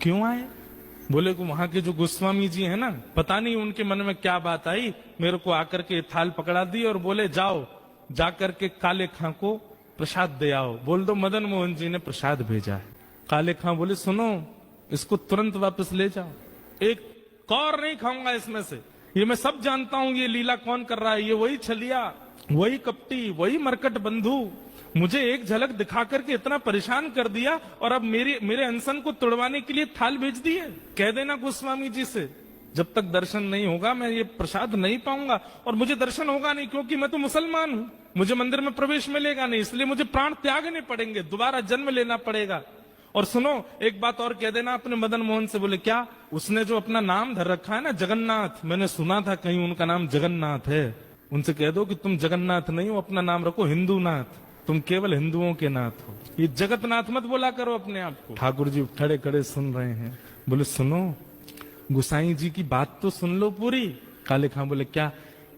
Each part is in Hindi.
क्यों आए? बोले को वहां के जो गोस्वामी जी है ना, पता नहीं उनके मन में क्या बात आई, मेरे को आकर के थाल पकड़ा दी और बोले जाओ जाकर के काले खां को प्रसाद दे आओ। बोल दो मदन मोहन जी ने प्रसाद भेजा है। काले खां बोले सुनो, इसको तुरंत वापस ले जाओ, एक कौर नहीं खाऊंगा इसमें से। ये मैं सब जानता हूं ये लीला कौन कर रहा है, ये वही छलिया, वही कपटी, वही मरकट बंधु, मुझे एक झलक दिखा करके इतना परेशान कर दिया और अब मेरे अनशन को तोड़वाने के लिए थाल भेज दी है। कह देना गोस्वामी जी से, जब तक दर्शन नहीं होगा मैं ये प्रसाद नहीं पाऊंगा और मुझे दर्शन होगा नहीं, क्योंकि मैं तो मुसलमान हूं, मुझे मंदिर में प्रवेश मिलेगा नहीं, इसलिए मुझे प्राण त्यागने पड़ेंगे, दोबारा जन्म लेना पड़ेगा। और सुनो एक बात और कह देना अपने मदन मोहन से। बोले क्या? उसने जो अपना नाम धर रखा है ना जगन्नाथ, मैंने सुना था कहीं उनका नाम जगन्नाथ है, उनसे कह दो कि तुम जगन्नाथ नहीं हो, अपना नाम रखो हिंदूनाथ, तुम केवल हिंदुओं के नाथ हो, ये जगतनाथ मत बोला करो अपने आप को। ठाकुर जी खड़े खड़े सुन रहे हैं। बोले सुनो गुसाई जी की बात तो सुन लो पूरी। काले खां बोले क्या?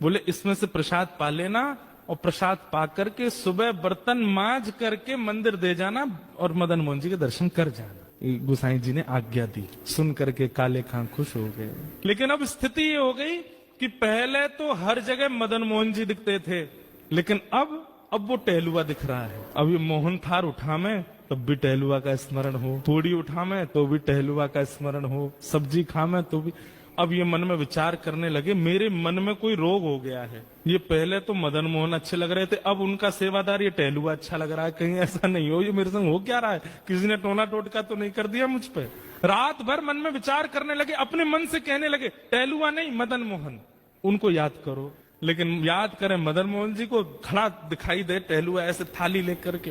बोले इसमें से प्रसाद पा लेना और प्रसाद पा करके सुबह बर्तन मांज करके मंदिर दे जाना और मदन मोहन जी के दर्शन कर जाना। गुसाई जी ने आज्ञा दी। सुन करके काले खां खुश हो गए। लेकिन अब स्थिति ये हो गई कि पहले तो हर जगह मदन मोहन जी दिखते थे, लेकिन अब वो टहलुआ दिख रहा है। अब ये मोहन थार उठा में तब भी टहलुआ का स्मरण हो, पूड़ी उठा में तो भी टहलुआ का स्मरण हो, सब्जी खा में तो भी। अब ये मन में विचार करने लगे मेरे मन में कोई रोग हो गया है। ये पहले तो मदन मोहन अच्छे लग रहे थे, अब उनका सेवादार ये टहलुआ अच्छा लग रहा है, कहीं ऐसा नहीं हो ये मेरे संग हो क्या रहा है, किसी ने टोना टोटका तो नहीं कर दिया मुझ पे। रात भर मन में विचार करने लगे, अपने मन से कहने लगे टहलुआ नहीं मदन मोहन, उनको याद करो। लेकिन याद करें मदन मोहन जी को खड़ा दिखाई दे टहलुआ ऐसे थाली लेकर के।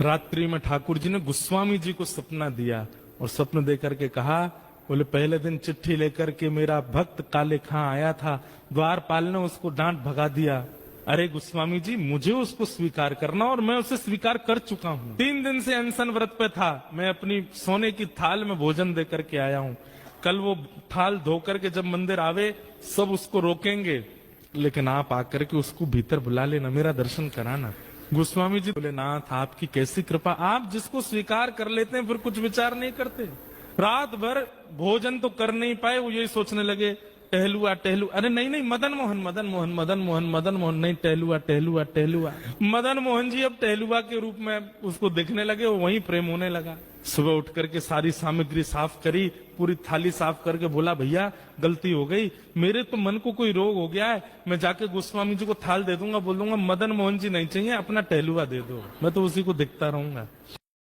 रात्रि में ठाकुर जी ने गोस्वामी जी को सपना दिया और स्वप्न दे करके कहा, बोले पहले दिन चिट्ठी लेकर के मेरा भक्त काले खां आया था, द्वारपाल ने उसको डांट भगा दिया। अरे गोस्वामी जी मुझे उसको स्वीकार करना और मैं उसे स्वीकार कर चुका हूँ। 3 दिन से अनशन व्रत पे था, मैं अपनी सोने की थाल में भोजन दे करके आया हूँ। कल वो थाल धो करके जब मंदिर आवे सब उसको रोकेंगे, लेकिन आप आकर के उसको भीतर बुला लेना, मेरा दर्शन कराना। गोस्वामी जी बोले नाथ आपकी कैसी कृपा, आप जिसको स्वीकार कर लेते हैं फिर कुछ विचार नहीं करते। रात भर भोजन तो कर नहीं पाए, वो यही सोचने लगे टहलुआ टहलुआ। अरे नहीं नहीं मदन मोहन मदन मोहन मदन मोहन मदन मोहन नहीं, टहलुआ टहलुआ टहलुआ। मदन मोहन जी अब टहलुआ के रूप में उसको देखने लगे, वहीं प्रेम होने लगा। सुबह उठ करके सारी सामग्री साफ करी, पूरी थाली साफ करके बोला भैया गलती हो गई, मेरे तो मन को कोई रोग हो गया है, मैं जाके गोस्वामी जी को थाल दे दूंगा, बोल दूंगा मदन मोहन जी नहीं चाहिए, अपना टहलुआ दे दो, मैं तो उसी को देखता रहूंगा।